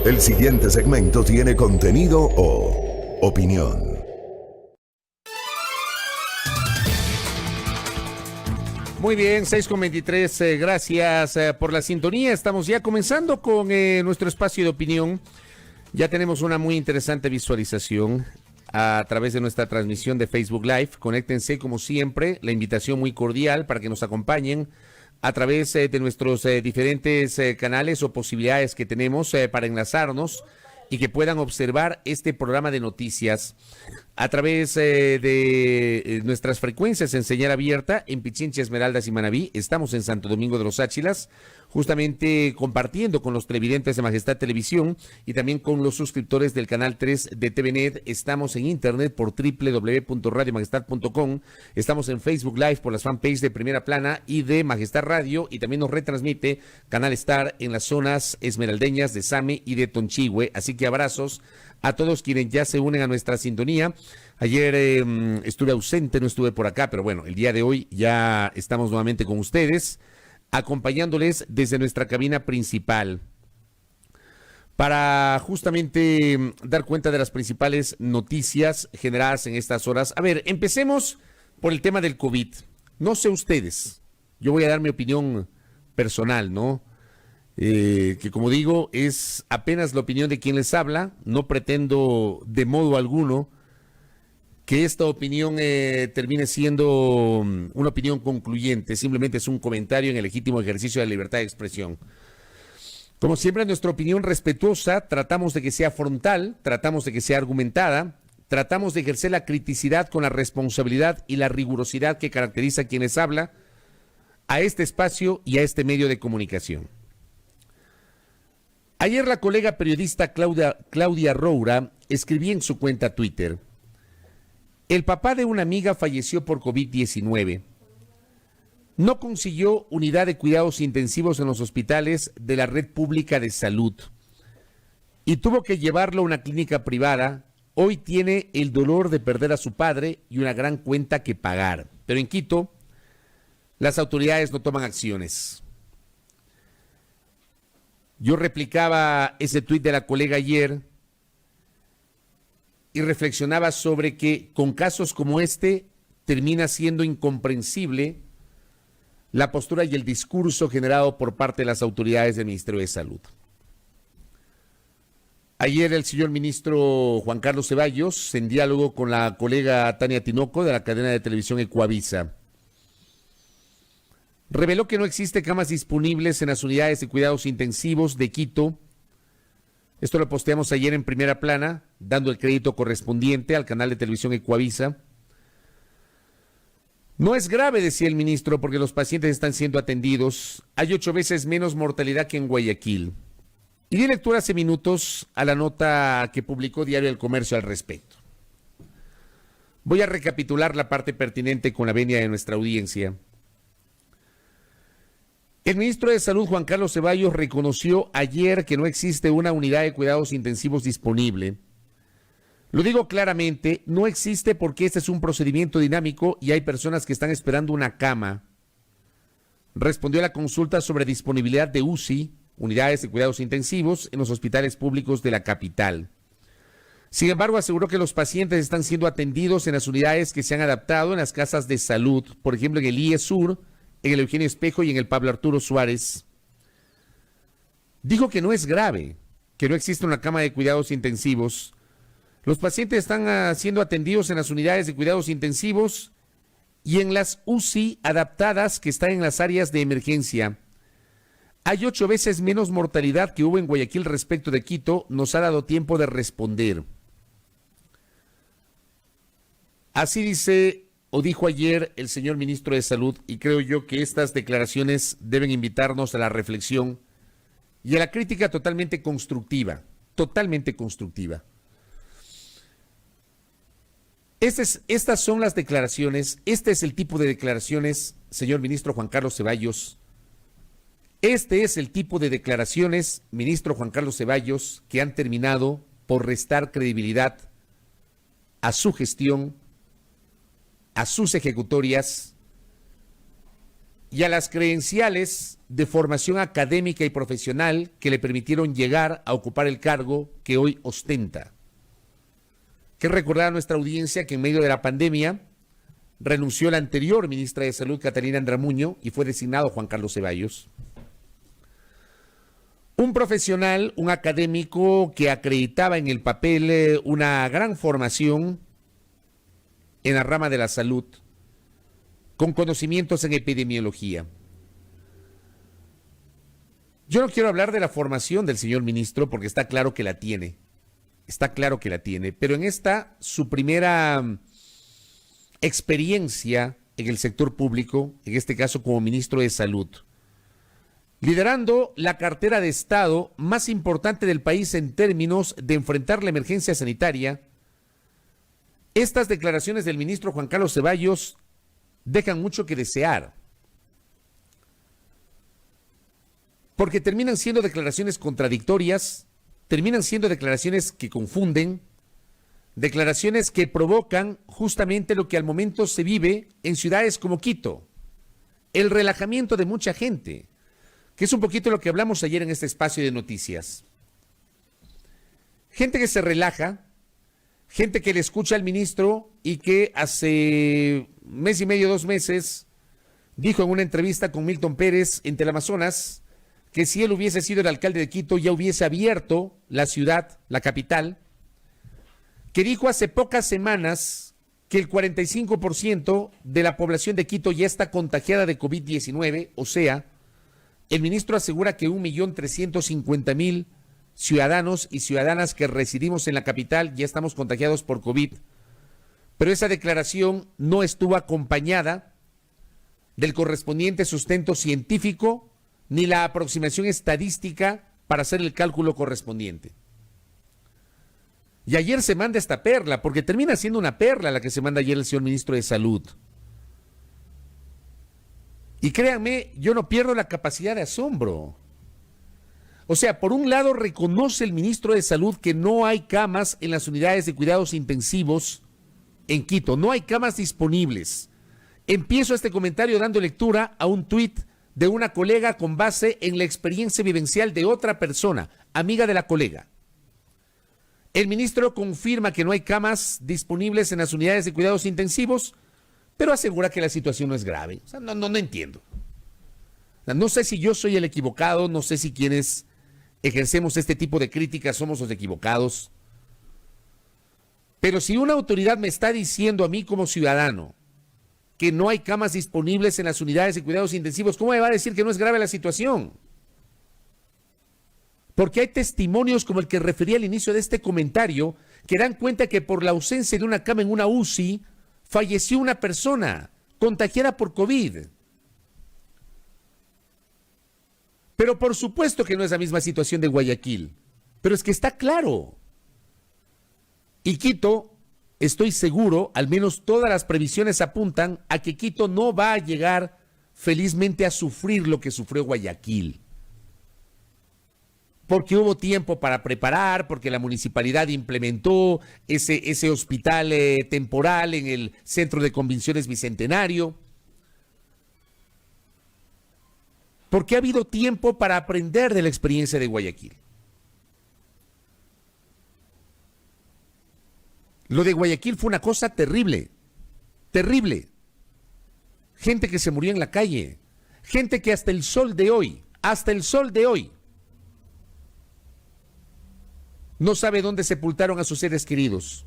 El siguiente segmento tiene contenido o opinión. Muy bien, 6:23, gracias por la sintonía. Estamos ya comenzando con nuestro espacio de opinión. Ya tenemos una muy interesante visualización a través de nuestra transmisión de Facebook Live. Conéctense como siempre, la invitación muy cordial para que nos acompañen a través de nuestros diferentes canales o posibilidades que tenemos para enlazarnos y que puedan observar este programa de noticias a través de nuestras frecuencias en señal abierta en Pichincha, Esmeraldas y Manabí. Estamos en Santo Domingo de los Áchilas, justamente compartiendo con los televidentes de Majestad Televisión y también con los suscriptores del canal 3 de TVNet. Estamos en internet por www.radiomajestad.com. Estamos en Facebook Live por las fanpages de Primera Plana y de Majestad Radio, y también nos retransmite Canal Star en las zonas esmeraldeñas de Same y de Tonchihue. Así que abrazos a todos quienes ya se unen a nuestra sintonía. Ayer estuve ausente, no estuve por acá, pero bueno, el día de hoy ya estamos nuevamente con ustedes, acompañándoles desde nuestra cabina principal para justamente dar cuenta de las principales noticias generadas en estas horas. A ver, empecemos por el tema del COVID. No sé ustedes, yo voy a dar mi opinión personal, ¿no? Que como digo, es apenas la opinión de quien les habla. No pretendo de modo alguno que esta opinión termine siendo una opinión concluyente. Simplemente es un comentario en el legítimo ejercicio de la libertad de expresión. Como siempre, nuestra opinión respetuosa, tratamos de que sea frontal, tratamos de que sea argumentada, tratamos de ejercer la criticidad con la responsabilidad y la rigurosidad que caracteriza a quienes habla, a este espacio y a este medio de comunicación. Ayer la colega periodista Claudia Roura escribía en su cuenta Twitter: el papá de una amiga falleció por COVID-19. No consiguió unidad de cuidados intensivos en los hospitales de la red pública de salud y tuvo que llevarlo a una clínica privada. Hoy tiene el dolor de perder a su padre y una gran cuenta que pagar. Pero en Quito, las autoridades no toman acciones. Yo replicaba ese tuit de la colega ayer y reflexionaba sobre que con casos como este termina siendo incomprensible la postura y el discurso generado por parte de las autoridades del Ministerio de Salud. Ayer el señor ministro Juan Carlos Ceballos, en diálogo con la colega Tania Tinoco de la cadena de televisión Ecuavisa, reveló que no existe camas disponibles en las unidades de cuidados intensivos de Quito. Esto lo posteamos ayer en Primera Plana, dando el crédito correspondiente al canal de televisión Ecuavisa. No es grave, decía el ministro, porque los pacientes están siendo atendidos. Hay 8 veces menos mortalidad que en Guayaquil. Y di lectura hace minutos a la nota que publicó Diario del Comercio al respecto. Voy a recapitular la parte pertinente con la venia de nuestra audiencia. El ministro de Salud, Juan Carlos Ceballos, reconoció ayer que no existe una unidad de cuidados intensivos disponible. Lo digo claramente, no existe porque este es un procedimiento dinámico y hay personas que están esperando una cama. Respondió a la consulta sobre disponibilidad de UCI, unidades de cuidados intensivos, en los hospitales públicos de la capital. Sin embargo, aseguró que los pacientes están siendo atendidos en las unidades que se han adaptado en las casas de salud, por ejemplo en el IE Sur, en el Eugenio Espejo y en el Pablo Arturo Suárez. Dijo que no es grave, que no existe una cama de cuidados intensivos. Los pacientes están siendo atendidos en las unidades de cuidados intensivos y en las UCI adaptadas que están en las áreas de emergencia. Hay 8 veces menos mortalidad que hubo en Guayaquil respecto de Quito. Nos ha dado tiempo de responder. Así dice o dijo ayer el señor ministro de Salud, y creo yo que estas declaraciones deben invitarnos a la reflexión y a la crítica totalmente constructiva, totalmente constructiva. Estas son las declaraciones, este es el tipo de declaraciones, señor ministro Juan Carlos Ceballos, este es el tipo de declaraciones, ministro Juan Carlos Ceballos, que han terminado por restar credibilidad a su gestión, a sus ejecutorias y a las credenciales de formación académica y profesional que le permitieron llegar a ocupar el cargo que hoy ostenta. Que recordar a nuestra audiencia que en medio de la pandemia renunció la anterior ministra de Salud, Catalina Andramuño, y fue designado Juan Carlos Ceballos. Un profesional, un académico que acreditaba en el papel una gran formación en la rama de la salud, con conocimientos en epidemiología. Yo no quiero hablar de la formación del señor ministro porque está claro que la tiene. Está claro que la tiene, pero en esta, su primera experiencia en el sector público, en este caso como ministro de Salud, liderando la cartera de Estado más importante del país en términos de enfrentar la emergencia sanitaria, estas declaraciones del ministro Juan Carlos Ceballos dejan mucho que desear, porque terminan siendo declaraciones contradictorias, terminan siendo declaraciones que confunden, declaraciones que provocan justamente lo que al momento se vive en ciudades como Quito, el relajamiento de mucha gente, que es un poquito lo que hablamos ayer en este espacio de noticias. Gente que se relaja, gente que le escucha al ministro y que hace mes y medio, 2 meses, dijo en una entrevista con Milton Pérez en Teleamazonas que si él hubiese sido el alcalde de Quito ya hubiese abierto la ciudad, la capital, que dijo hace pocas semanas que el 45% de la población de Quito ya está contagiada de COVID-19, o sea, el ministro asegura que 1.350.000 ciudadanos y ciudadanas que residimos en la capital ya estamos contagiados por COVID, pero esa declaración no estuvo acompañada del correspondiente sustento científico ni la aproximación estadística para hacer el cálculo correspondiente. Y ayer se manda esta perla, porque termina siendo una perla la que se manda ayer el señor ministro de Salud. Y créanme, yo no pierdo la capacidad de asombro. O sea, por un lado reconoce el ministro de Salud que no hay camas en las unidades de cuidados intensivos en Quito, no hay camas disponibles. Empiezo este comentario dando lectura a un tuit de una colega con base en la experiencia vivencial de otra persona, amiga de la colega. El ministro confirma que no hay camas disponibles en las unidades de cuidados intensivos, pero asegura que la situación no es grave. O sea, no entiendo. O sea, no sé si yo soy el equivocado, no sé si quienes ejercemos este tipo de críticas somos los equivocados. Pero si una autoridad me está diciendo a mí como ciudadano que no hay camas disponibles en las unidades de cuidados intensivos, ¿cómo me va a decir que no es grave la situación? Porque hay testimonios como el que referí al inicio de este comentario que dan cuenta que por la ausencia de una cama en una UCI falleció una persona contagiada por COVID. Pero por supuesto que no es la misma situación de Guayaquil, pero es que está claro. Y Quito, estoy seguro, al menos todas las previsiones apuntan a que Quito no va a llegar felizmente a sufrir lo que sufrió Guayaquil. Porque hubo tiempo para preparar, porque la municipalidad implementó ese hospital temporal en el Centro de Convenciones Bicentenario. Porque ha habido tiempo para aprender de la experiencia de Guayaquil. Lo de Guayaquil fue una cosa terrible, terrible. Gente que se murió en la calle, gente que hasta el sol de hoy, no sabe dónde sepultaron a sus seres queridos.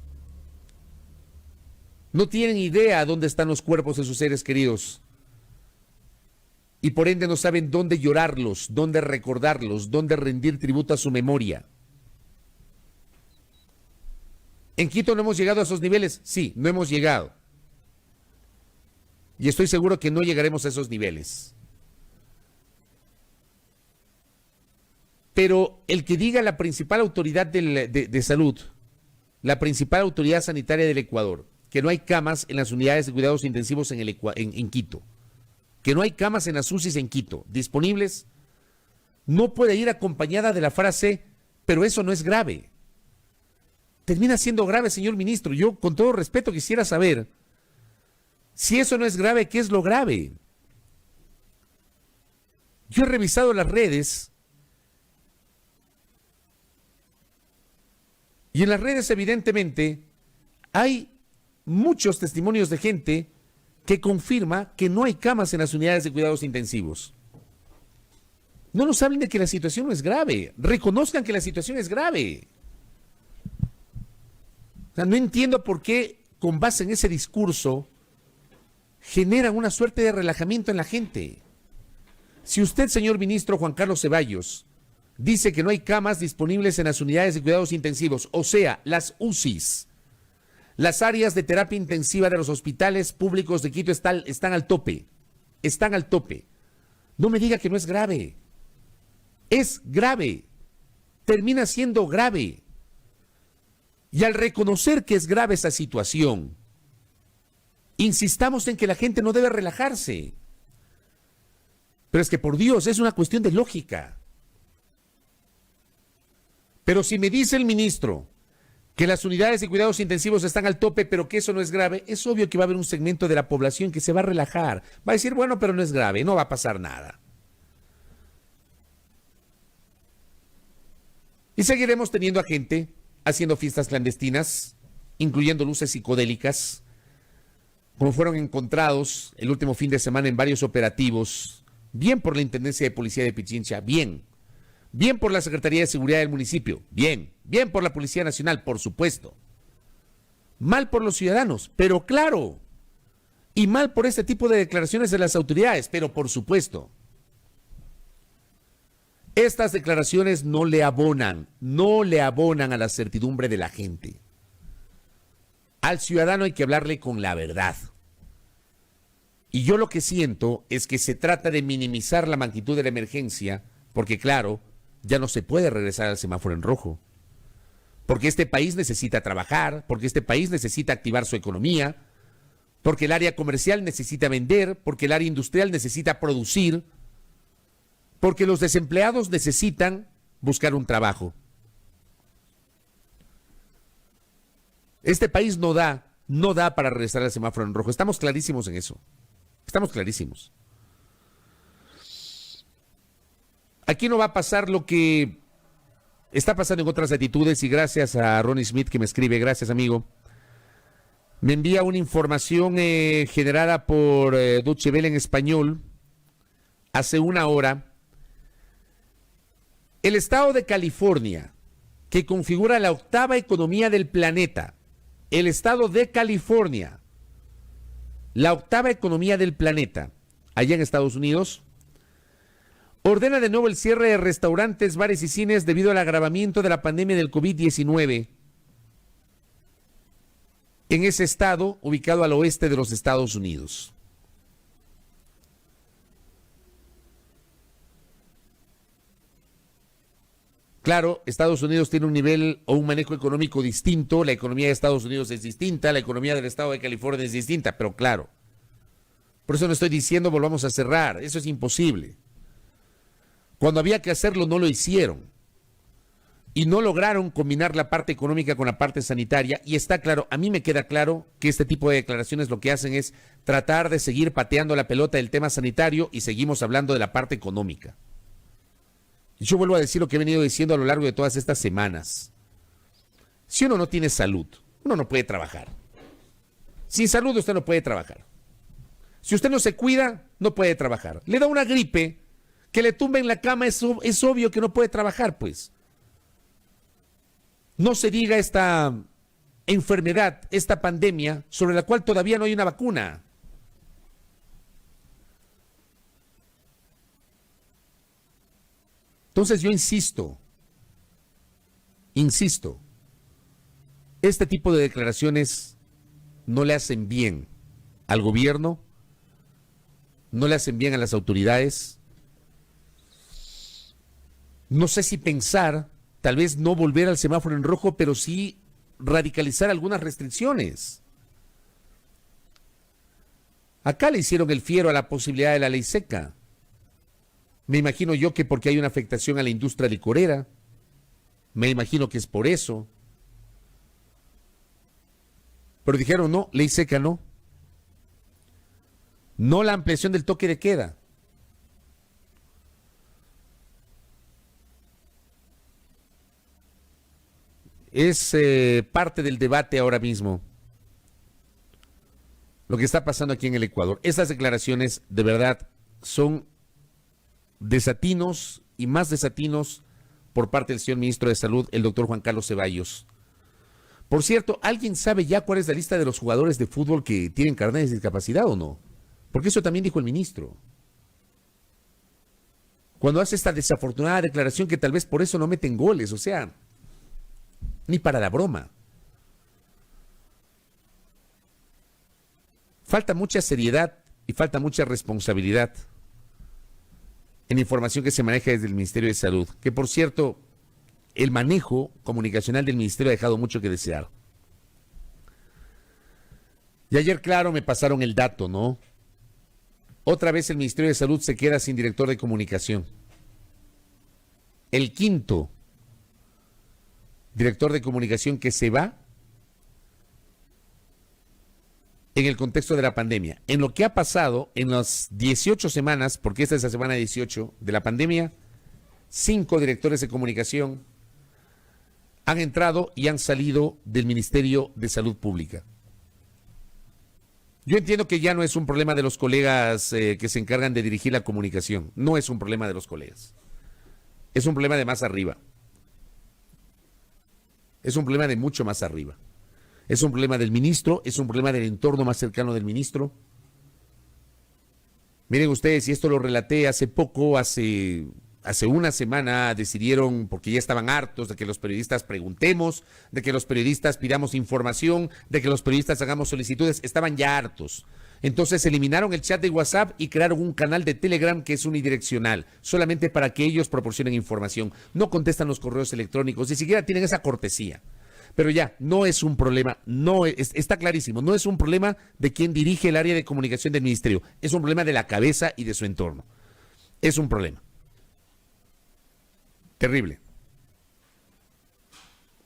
No tienen idea dónde están los cuerpos de sus seres queridos. Y por ende no saben dónde llorarlos, dónde recordarlos, dónde rendir tributo a su memoria. ¿En Quito no hemos llegado a esos niveles? Sí, no hemos llegado. Y estoy seguro que no llegaremos a esos niveles. Pero el que diga la principal autoridad de salud, la principal autoridad sanitaria del Ecuador, que no hay camas en las unidades de cuidados intensivos en Quito, que no hay camas en las UCIs en Quito disponibles, no puede ir acompañada de la frase, pero eso no es grave. Termina siendo grave, señor ministro. Yo, con todo respeto, quisiera saber, si eso no es grave, ¿qué es lo grave? Yo he revisado las redes y en las redes evidentemente hay muchos testimonios de gente que confirma que no hay camas en las unidades de cuidados intensivos. No nos hablen de que la situación no es grave, reconozcan que la situación es grave. O sea, no entiendo por qué, con base en ese discurso, generan una suerte de relajamiento en la gente. Si usted, señor ministro Juan Carlos Ceballos, dice que no hay camas disponibles en las unidades de cuidados intensivos, o sea, las UCIs, las áreas de terapia intensiva de los hospitales públicos de Quito están al tope, no me diga que no es grave. Es grave, termina siendo grave. Y al reconocer que es grave esa situación, insistamos en que la gente no debe relajarse. Pero es que por Dios, es una cuestión de lógica. Pero si me dice el ministro que las unidades de cuidados intensivos están al tope, pero que eso no es grave, es obvio que va a haber un segmento de la población que se va a relajar. Va a decir, bueno, pero no es grave, no va a pasar nada. Y seguiremos teniendo a gente haciendo fiestas clandestinas, incluyendo luces psicodélicas, como fueron encontrados el último fin de semana en varios operativos, bien por la Intendencia de Policía de Pichincha, bien por la Secretaría de Seguridad del municipio, bien por la Policía Nacional, por supuesto, mal por los ciudadanos, pero claro, y mal por este tipo de declaraciones de las autoridades, pero por supuesto. Estas declaraciones no le abonan a la certidumbre de la gente. Al ciudadano hay que hablarle con la verdad. Y yo lo que siento es que se trata de minimizar la magnitud de la emergencia, porque claro, ya no se puede regresar al semáforo en rojo. Porque este país necesita trabajar, porque este país necesita activar su economía, porque el área comercial necesita vender, porque el área industrial necesita producir, porque los desempleados necesitan buscar un trabajo. Este país no da para regresar al semáforo en rojo. Estamos clarísimos en eso. Estamos clarísimos. Aquí no va a pasar lo que está pasando en otras latitudes y gracias a Ronnie Smith que me escribe, gracias amigo. Me envía una información generada por Deutsche Welle en español hace una hora. El estado de California, que configura la octava economía del planeta, el estado de California, la octava economía del planeta, allá en Estados Unidos, ordena de nuevo el cierre de restaurantes, bares y cines debido al agravamiento de la pandemia del COVID-19 en ese estado ubicado al oeste de los Estados Unidos. Claro, Estados Unidos tiene un nivel o un manejo económico distinto, la economía de Estados Unidos es distinta, la economía del estado de California es distinta, pero claro, por eso no estoy diciendo volvamos a cerrar, eso es imposible. Cuando había que hacerlo no lo hicieron y no lograron combinar la parte económica con la parte sanitaria y está claro, a mí me queda claro que este tipo de declaraciones lo que hacen es tratar de seguir pateando la pelota del tema sanitario y seguimos hablando de la parte económica. Yo vuelvo a decir lo que he venido diciendo a lo largo de todas estas semanas. Si uno no tiene salud, uno no puede trabajar. Sin salud usted no puede trabajar. Si usted no se cuida, no puede trabajar. Le da una gripe, que le tumbe en la cama, es obvio que no puede trabajar, pues. No se diga esta enfermedad, esta pandemia, sobre la cual todavía no hay una vacuna. Entonces yo insisto, este tipo de declaraciones no le hacen bien al gobierno, no le hacen bien a las autoridades. No sé si pensar, tal vez no volver al semáforo en rojo, pero sí radicalizar algunas restricciones. Acá le hicieron el fiero a la posibilidad de la ley seca. Me imagino yo que porque hay una afectación a la industria licorera. Me imagino que es por eso. Pero dijeron no, ley seca no. No la ampliación del toque de queda. Es parte del debate ahora mismo lo que está pasando aquí en el Ecuador. Estas declaraciones de verdad son desatinos y más desatinos por parte del señor ministro de Salud, el doctor Juan Carlos Ceballos. Por cierto, ¿alguien sabe ya cuál es la lista de los jugadores de fútbol que tienen carnet de discapacidad o no? Porque eso también dijo el ministro. Cuando hace esta desafortunada declaración que tal vez por eso no meten goles, o sea, ni para la broma. Falta mucha seriedad y falta mucha responsabilidad en la información que se maneja desde el Ministerio de Salud, que por cierto, el manejo comunicacional del Ministerio ha dejado mucho que desear. Y ayer, claro, me pasaron el dato, ¿no? Otra vez el Ministerio de Salud se queda sin director de comunicación. El quinto director de comunicación que se va en el contexto de la pandemia. En lo que ha pasado en las 18 semanas, porque esta es la semana 18 de la pandemia, 5 directores de comunicación han entrado y han salido del Ministerio de Salud Pública. Yo entiendo que ya no es un problema de los colegas que se encargan de dirigir la comunicación. No es un problema de los colegas. Es un problema de más arriba. Es un problema de mucho más arriba. Es un problema del ministro, es un problema del entorno más cercano del ministro. Miren ustedes, y esto lo relaté hace poco, hace una semana decidieron, porque ya estaban hartos de que los periodistas preguntemos, de que los periodistas pidamos información, de que los periodistas hagamos solicitudes, estaban ya hartos. Entonces eliminaron el chat de WhatsApp y crearon un canal de Telegram que es unidireccional, solamente para que ellos proporcionen información. No contestan los correos electrónicos, ni siquiera tienen esa cortesía. Pero ya, no es un problema, está clarísimo, no es un problema de quien dirige el área de comunicación del ministerio, es un problema de la cabeza y de su entorno. Es un problema. Terrible.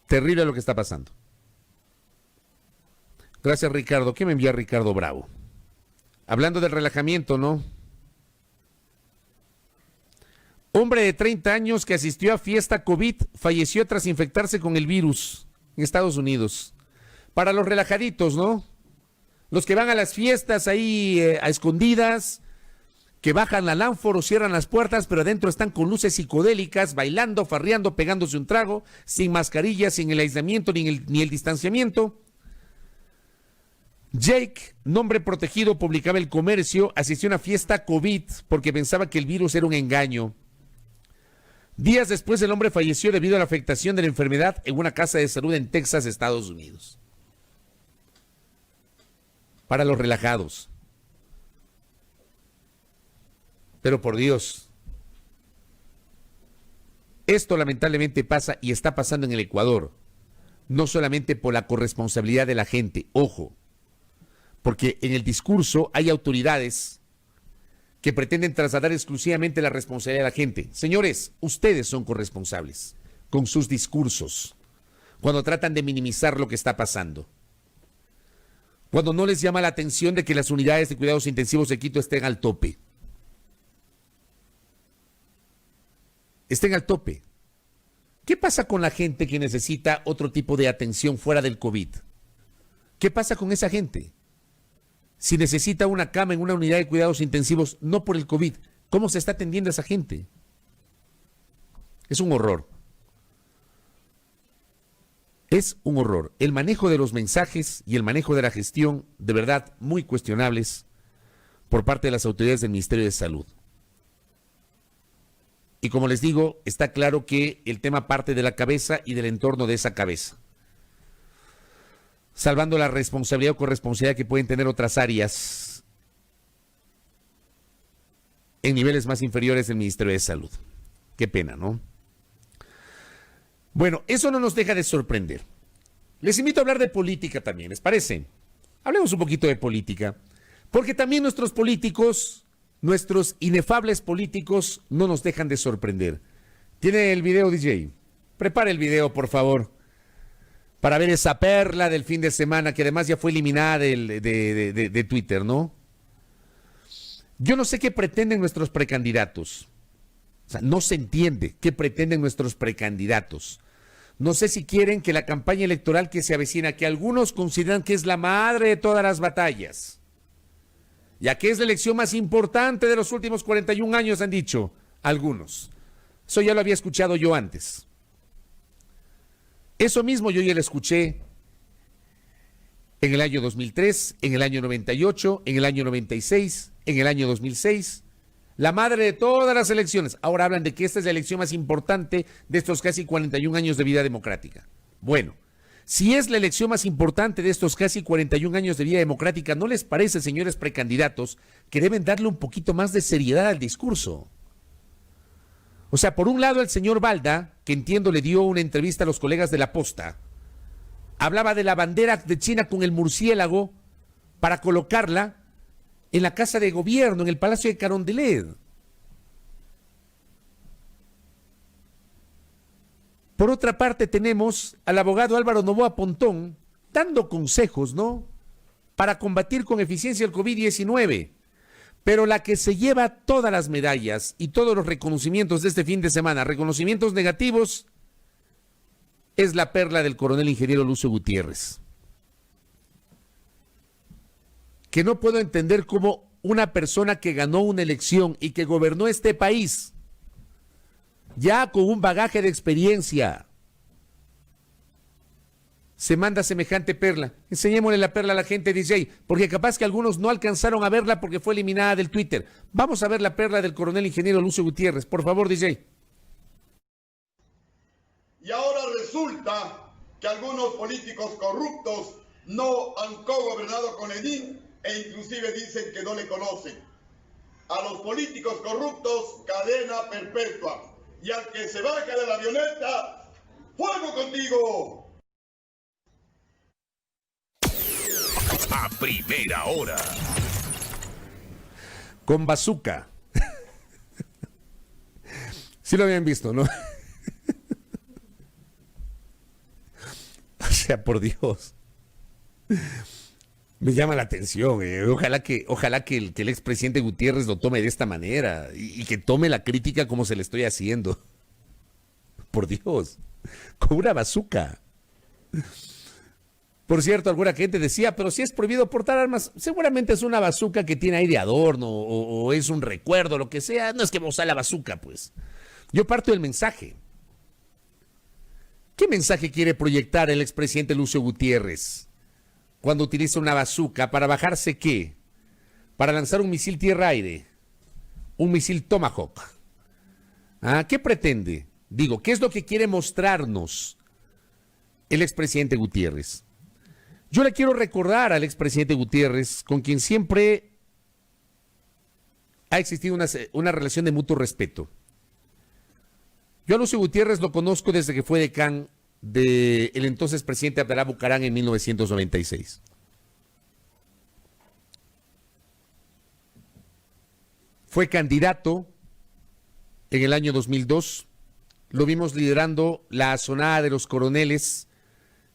Terrible lo que está pasando. Gracias, Ricardo. ¿Qué me envía Ricardo Bravo? Hablando del relajamiento, ¿no? Hombre de 30 años que asistió a fiesta COVID falleció tras infectarse con el virus en Estados Unidos. Para los relajaditos, ¿no? Los que van a las fiestas ahí a escondidas, que bajan al ánforo, cierran las puertas, pero adentro están con luces psicodélicas, bailando, farreando, pegándose un trago, sin mascarilla, sin el aislamiento ni el distanciamiento. Jake, nombre protegido, publicaba El Comercio, asistió a una fiesta COVID porque pensaba que el virus era un engaño. Días después, el hombre falleció debido a la afectación de la enfermedad en una casa de salud en Texas, Estados Unidos. Para los relajados. Pero por Dios, esto lamentablemente pasa y está pasando en el Ecuador, no solamente por la corresponsabilidad de la gente, ojo, porque en el discurso hay autoridades que pretenden trasladar exclusivamente la responsabilidad de la gente. Señores, ustedes son corresponsables con sus discursos, cuando tratan de minimizar lo que está pasando, cuando no les llama la atención de que las unidades de cuidados intensivos de Quito estén al tope. Estén al tope. ¿Qué pasa con la gente que necesita otro tipo de atención fuera del COVID? ¿Qué pasa con esa gente? Si necesita una cama en una unidad de cuidados intensivos, no por el COVID, ¿cómo se está atendiendo a esa gente? Es un horror. Es un horror. El manejo de los mensajes y el manejo de la gestión, de verdad, muy cuestionables por parte de las autoridades del Ministerio de Salud. Y como les digo, está claro que el tema parte de la cabeza y del entorno de esa cabeza. Salvando la responsabilidad o corresponsabilidad que pueden tener otras áreas en niveles más inferiores del Ministerio de Salud. Qué pena, ¿no? Bueno, eso no nos deja de sorprender. Les invito a hablar de política también, ¿les parece? Hablemos un poquito de política, porque también nuestros políticos, nuestros inefables políticos, no nos dejan de sorprender. ¿Tiene el video, DJ? Prepare el video, por favor, para ver esa perla del fin de semana, que además ya fue eliminada de Twitter, ¿no? Yo no sé qué pretenden nuestros precandidatos. O sea, no se entiende qué pretenden nuestros precandidatos. No sé si quieren que la campaña electoral que se avecina, que algunos consideran que es la madre de todas las batallas, ya que es la elección más importante de los últimos 41 años, han dicho algunos. Eso ya lo había escuchado yo antes. Eso mismo yo ya lo escuché en el año 2003, en el año 98, en el año 96, en el año 2006. La madre de todas las elecciones. Ahora hablan de que esta es la elección más importante de estos casi 41 años de vida democrática. Bueno, si es la elección más importante de estos casi 41 años de vida democrática, ¿no les parece, señores precandidatos, que deben darle un poquito más de seriedad al discurso? O sea, por un lado el señor Balda, que entiendo le dio una entrevista a los colegas de La Posta, hablaba de la bandera de China con el murciélago para colocarla en la Casa de Gobierno, en el Palacio de Carondelet. Por otra parte tenemos al abogado Álvaro Noboa Pontón dando consejos, ¿no?, para combatir con eficiencia el COVID-19. Pero la que se lleva todas las medallas y todos los reconocimientos de este fin de semana, reconocimientos negativos, es la perla del coronel ingeniero Lucio Gutiérrez. Que no puedo entender cómo una persona que ganó una elección y que gobernó este país, ya con un bagaje de experiencia, se manda semejante perla. Enseñémosle la perla a la gente, DJ, porque capaz que algunos no alcanzaron a verla porque fue eliminada del Twitter. Vamos a ver la perla del coronel ingeniero Lucio Gutiérrez. Por favor, DJ. Y ahora resulta que algunos políticos corruptos no han cogobernado con Lenin e inclusive dicen que no le conocen. A los políticos corruptos, cadena perpetua. Y al que se baja de la avioneta, ¡fuego contigo! A primera hora. Con bazooka. Sí lo habían visto, ¿no? O sea, por Dios. Me llama la atención. Ojalá que el expresidente Gutiérrez lo tome de esta manera y que tome la crítica como se le estoy haciendo. Por Dios. Con una bazooka. Por cierto, alguna gente decía, pero si es prohibido portar armas, seguramente es una bazooka que tiene ahí de adorno o es un recuerdo, lo que sea. No es que vamos a la bazooka, pues. Yo parto del mensaje. ¿Qué mensaje quiere proyectar el expresidente Lucio Gutiérrez cuando utiliza una bazooka para bajarse qué? Para lanzar un misil tierra-aire, un misil Tomahawk. ¿Qué pretende? Digo, ¿qué es lo que quiere mostrarnos el expresidente Gutiérrez? Yo le quiero recordar al expresidente Gutiérrez, con quien siempre ha existido una relación de mutuo respeto. Yo a Lucio Gutiérrez lo conozco desde que fue decán del entonces presidente Abdalá Bucaram en 1996. Fue candidato en el año 2002. Lo vimos liderando la azonada de los coroneles,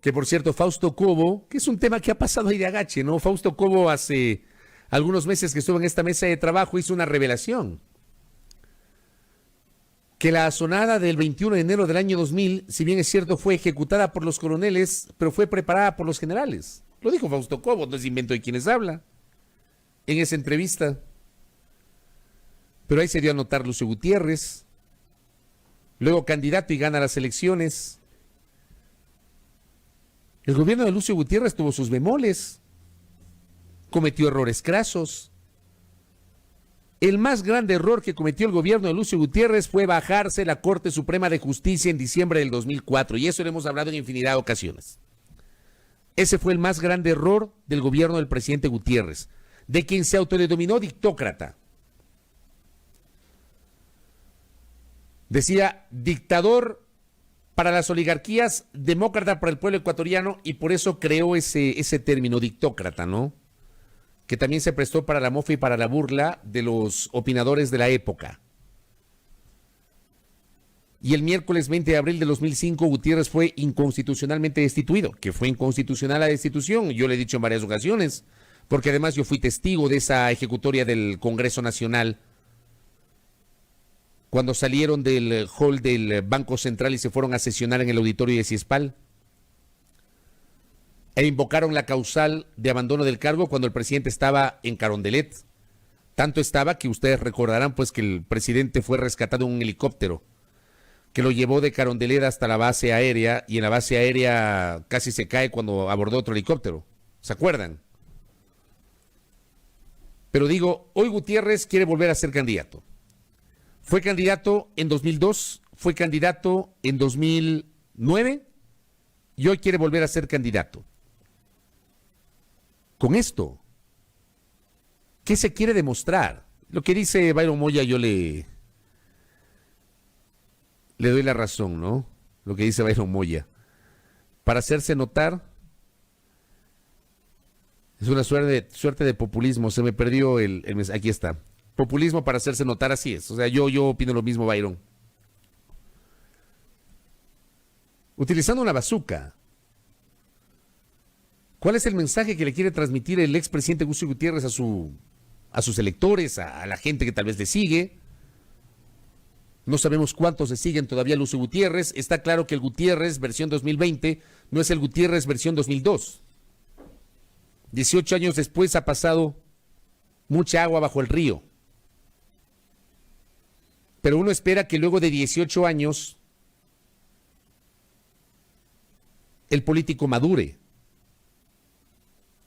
que por cierto Fausto Cobo, que es un tema que ha pasado ahí de agache, ¿no? Fausto Cobo hace algunos meses que estuvo en esta mesa de trabajo hizo una revelación. Que la azonada del 21 de enero del año 2000, si bien es cierto, fue ejecutada por los coroneles, pero fue preparada por los generales. Lo dijo Fausto Cobo, no es invento de quienes habla, en esa entrevista. Pero ahí se dio a notar Lucio Gutiérrez, luego candidato y gana las elecciones. El gobierno de Lucio Gutiérrez tuvo sus bemoles, cometió errores crasos. El más grande error que cometió el gobierno de Lucio Gutiérrez fue bajarse la Corte Suprema de Justicia en diciembre del 2004, y eso lo hemos hablado en infinidad de ocasiones. Ese fue el más grande error del gobierno del presidente Gutiérrez, de quien se autodenominó dictócrata. Decía dictador para las oligarquías, demócrata para el pueblo ecuatoriano, y por eso creó ese término dictócrata, ¿no? Que también se prestó para la mofa y para la burla de los opinadores de la época. Y el miércoles 20 de abril de 2005, Gutiérrez fue inconstitucionalmente destituido, que fue inconstitucional la destitución, yo le he dicho en varias ocasiones, porque además yo fui testigo de esa ejecutoria del Congreso Nacional. cuando salieron del hall del Banco Central y se fueron a sesionar en el auditorio de Ciespal, e invocaron la causal de abandono del cargo cuando el presidente estaba en Carondelet. Tanto estaba que ustedes recordarán pues que el presidente fue rescatado en un helicóptero que lo llevó de Carondelet hasta la base aérea, y en la base aérea casi se cae cuando abordó otro helicóptero. ¿Se acuerdan? Pero digo, hoy Gutiérrez quiere volver a ser candidato. Fue candidato en 2002, fue candidato en 2009 y hoy quiere volver a ser candidato. Con esto, ¿qué se quiere demostrar? Lo que dice Byron Moya yo le doy la razón, ¿no? Lo que dice Byron Moya. Para hacerse notar, es una suerte de populismo. Se me perdió el mensaje. Aquí está. Populismo para hacerse notar, así es. O sea, yo opino lo mismo, Byron. Utilizando una bazuca. ¿Cuál es el mensaje que le quiere transmitir el expresidente Lucio Gutiérrez a sus electores, a la gente que tal vez le sigue? No sabemos cuántos le siguen todavía a Lucio Gutiérrez. Está claro que el Gutiérrez versión 2020 no es el Gutiérrez versión 2002. 18 años después ha pasado mucha agua bajo el río. Pero uno espera que luego de 18 años el político madure.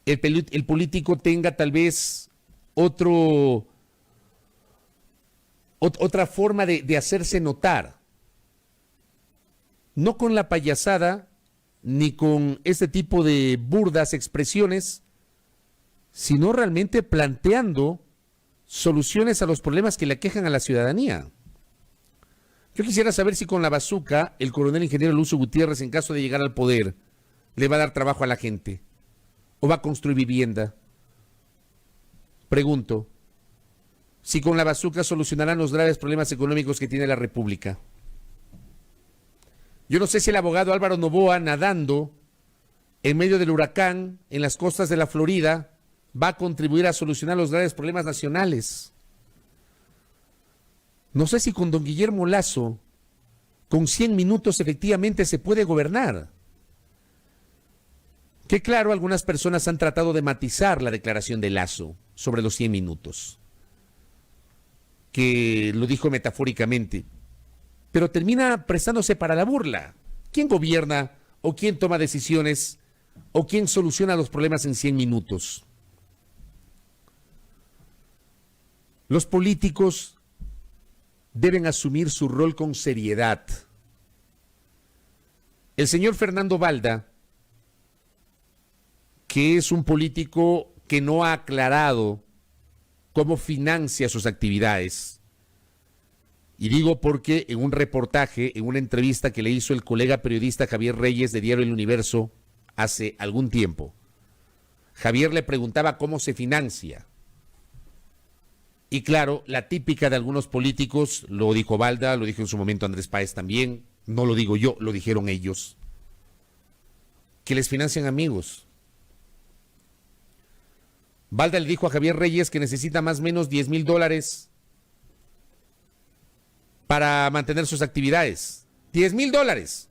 El político tenga tal vez otra forma de hacerse notar. No con la payasada, ni con este tipo de burdas expresiones, sino realmente planteando soluciones a los problemas que le aquejan a la ciudadanía. Yo quisiera saber si con la bazuca el coronel ingeniero Lucio Gutiérrez, en caso de llegar al poder, le va a dar trabajo a la gente o va a construir vivienda. Pregunto, si con la bazuca solucionarán los graves problemas económicos que tiene la República. Yo no sé si el abogado Álvaro Noboa, nadando en medio del huracán en las costas de la Florida, va a contribuir a solucionar los graves problemas nacionales. No sé si con don Guillermo Lasso, con 100 minutos efectivamente se puede gobernar. Que claro, algunas personas han tratado de matizar la declaración de Lasso sobre los 100 minutos, que lo dijo metafóricamente, pero termina prestándose para la burla. ¿Quién gobierna o quién toma decisiones o quién soluciona los problemas en 100 minutos? Los políticos deben asumir su rol con seriedad. El señor Fernando Balda, que es un político que no ha aclarado cómo financia sus actividades, y digo porque en un reportaje, en una entrevista que le hizo el colega periodista Javier Reyes de Diario El Universo hace algún tiempo, Javier le preguntaba cómo se financia. Y claro, la típica de algunos políticos, lo dijo Balda, lo dijo en su momento Andrés Páez también, no lo digo yo, lo dijeron ellos, que les financian amigos. Balda le dijo a Javier Reyes que necesita más o menos $10,000 para mantener sus actividades. $10,000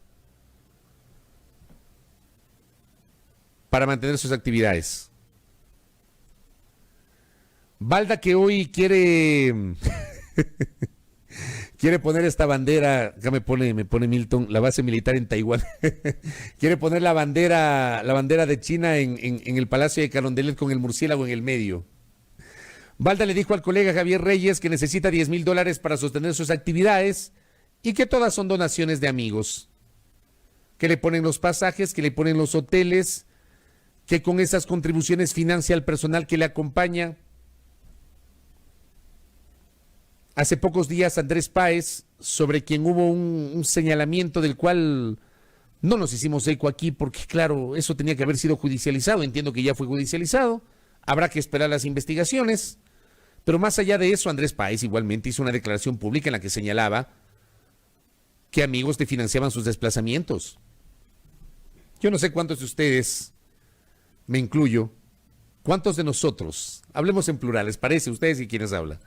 para mantener sus actividades. Balda, que hoy quiere poner esta bandera, acá me pone Milton, la base militar en Taiwán. Quiere poner la bandera de China en el Palacio de Carondelet con el murciélago en el medio. Balda le dijo al colega Javier Reyes que necesita $10,000 para sostener sus actividades y que todas son donaciones de amigos, que le ponen los pasajes, que le ponen los hoteles, que con esas contribuciones financia al personal que le acompaña. Hace pocos días Andrés Páez, sobre quien hubo un señalamiento del cual no nos hicimos eco aquí porque claro, eso tenía que haber sido judicializado, entiendo que ya fue judicializado, habrá que esperar las investigaciones, pero más allá de eso, Andrés Páez igualmente hizo una declaración pública en la que señalaba que amigos le financiaban sus desplazamientos. Yo no sé cuántos de ustedes, me incluyo, cuántos de nosotros, hablemos en plurales, parece ustedes y quienes hablan,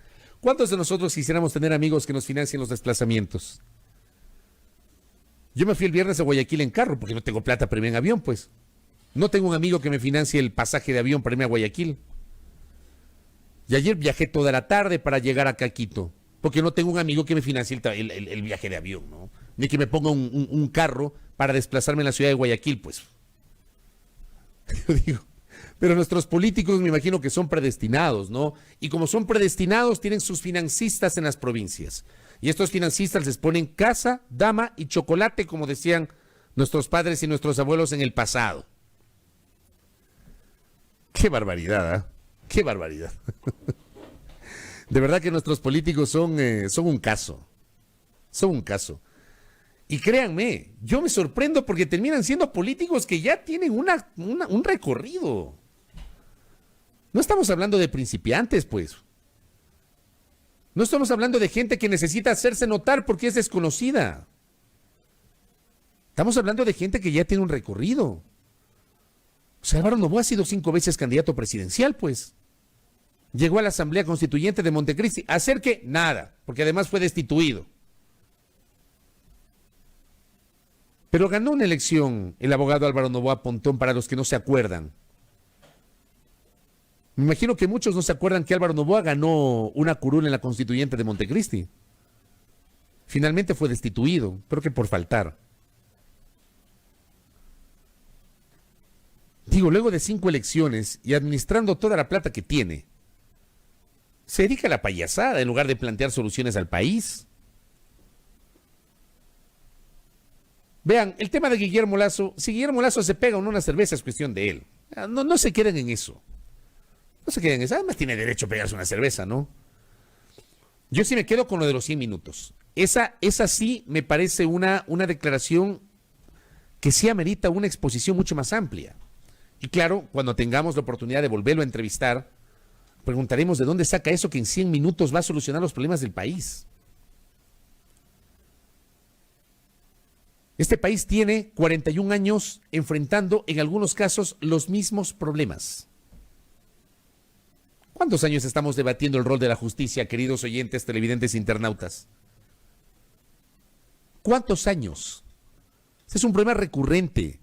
¿Cuántos de nosotros quisiéramos tener amigos que nos financien los desplazamientos? Yo me fui el viernes a Guayaquil en carro porque no tengo plata para irme en avión, pues. No tengo un amigo que me financie el pasaje de avión para irme a Guayaquil. Y ayer viajé toda la tarde para llegar acá a Quito, porque no tengo un amigo que me financie el viaje de avión, ¿no? Ni que me ponga un carro para desplazarme en la ciudad de Guayaquil, pues. Yo digo, pero nuestros políticos me imagino que son predestinados, ¿no? Y como son predestinados, tienen sus financistas en las provincias. Y estos financistas les ponen casa, dama y chocolate, como decían nuestros padres y nuestros abuelos en el pasado. ¡Qué barbaridad! ¿Eh? ¡Qué barbaridad! De verdad que nuestros políticos son un caso. Son un caso. Y créanme, yo me sorprendo porque terminan siendo políticos que ya tienen un recorrido. No estamos hablando de principiantes, pues. No estamos hablando de gente que necesita hacerse notar porque es desconocida. Estamos hablando de gente que ya tiene un recorrido. O sea, Álvaro Noboa ha sido 5 veces candidato presidencial, pues. Llegó a la Asamblea Constituyente de Montecristi. ¿Hacer qué? Nada, porque además fue destituido. Pero ganó una elección el abogado Álvaro Noboa Pontón, para los que no se acuerdan. Me imagino que muchos no se acuerdan que Álvaro Noboa ganó una curul en la Constituyente de Montecristi. Finalmente fue destituido, creo que por faltar. Digo, luego de 5 elecciones y administrando toda la plata que tiene, se dedica a la payasada en lugar de plantear soluciones al país. Vean, el tema de Guillermo Lasso, si Guillermo Lasso se pega o no una cerveza es cuestión de él. No se queden en eso. No se queden en eso. Además tiene derecho a pegarse una cerveza, ¿no? Yo sí me quedo con lo de los 100 minutos. Esa sí me parece una declaración que sí amerita una exposición mucho más amplia. Y claro, cuando tengamos la oportunidad de volverlo a entrevistar, preguntaremos de dónde saca eso que en 100 minutos va a solucionar los problemas del país. Este país tiene 41 años enfrentando en algunos casos los mismos problemas. ¿Cuántos años estamos debatiendo el rol de la justicia, queridos oyentes, televidentes, internautas? ¿Cuántos años? Este es un problema recurrente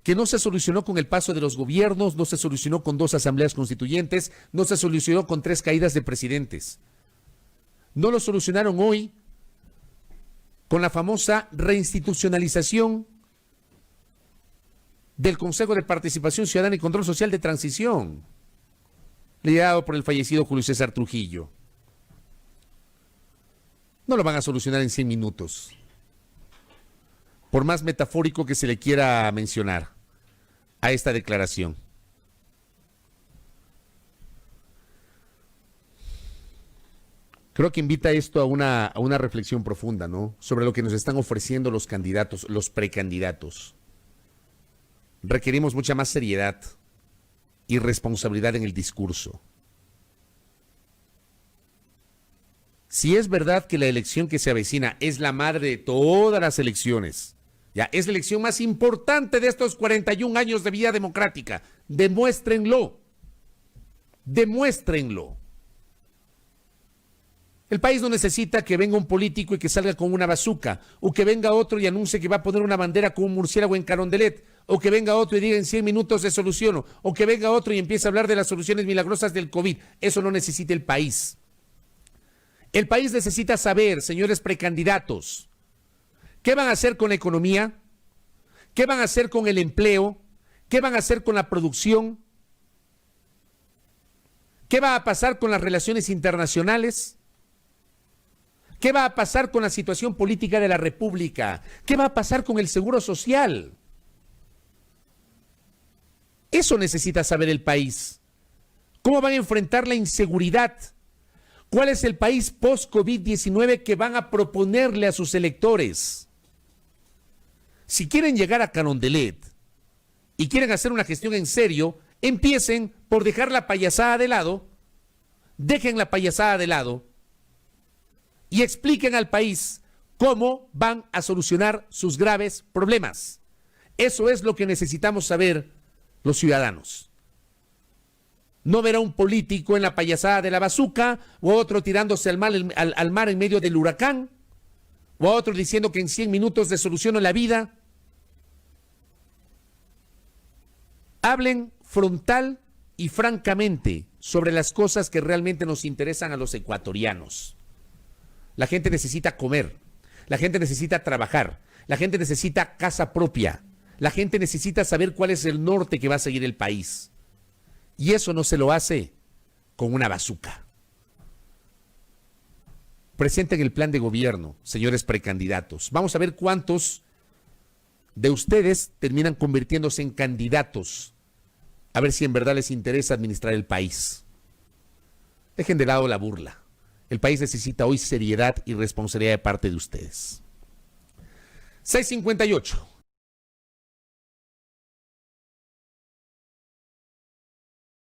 que no se solucionó con el paso de los gobiernos, no se solucionó con 2 asambleas constituyentes, no se solucionó con 3 caídas de presidentes. No lo solucionaron hoy con la famosa reinstitucionalización del Consejo de Participación Ciudadana y Control Social de Transición, liderado por el fallecido Julio César Trujillo. No lo van a solucionar en 100 minutos, por más metafórico que se le quiera mencionar a esta declaración. Creo que invita esto a una reflexión profunda, ¿no? Sobre lo que nos están ofreciendo los candidatos, los precandidatos. Requerimos mucha más seriedad y responsabilidad en el discurso. Si es verdad que la elección que se avecina es la madre de todas las elecciones, ya es la elección más importante de estos 41 años de vida democrática, demuéstrenlo. Demuéstrenlo. El país no necesita que venga un político y que salga con una bazuca, o que venga otro y anuncie que va a poner una bandera con un murciélago en Carondelet, o que venga otro y diga en 100 minutos se soluciono, o que venga otro y empiece a hablar de las soluciones milagrosas del COVID. Eso no necesita el país. El país necesita saber, señores precandidatos, ¿qué van a hacer con la economía? ¿Qué van a hacer con el empleo? ¿Qué van a hacer con la producción? ¿Qué va a pasar con las relaciones internacionales? ¿Qué va a pasar con la situación política de la República? ¿Qué va a pasar con el seguro social? Eso necesita saber el país. ¿Cómo van a enfrentar la inseguridad? ¿Cuál es el país post-COVID-19 que van a proponerle a sus electores? Si quieren llegar a Carondelet y quieren hacer una gestión en serio, empiecen por dejar la payasada de lado, dejen la payasada de lado y expliquen al país cómo van a solucionar sus graves problemas. Eso es lo que necesitamos saber los ciudadanos. No verá un político en la payasada de la bazuca, o otro tirándose al mar en medio del huracán, o a otro diciendo que en 100 minutos le soluciono la vida. Hablen frontal y francamente sobre las cosas que realmente nos interesan a los ecuatorianos. La gente necesita comer, la gente necesita trabajar, la gente necesita casa propia, la gente necesita saber cuál es el norte que va a seguir el país. Y eso no se lo hace con una bazuca. Presenten el plan de gobierno, señores precandidatos. Vamos a ver cuántos de ustedes terminan convirtiéndose en candidatos. A ver si en verdad les interesa administrar el país. Dejen de lado la burla. El país necesita hoy seriedad y responsabilidad de parte de ustedes. 6:58.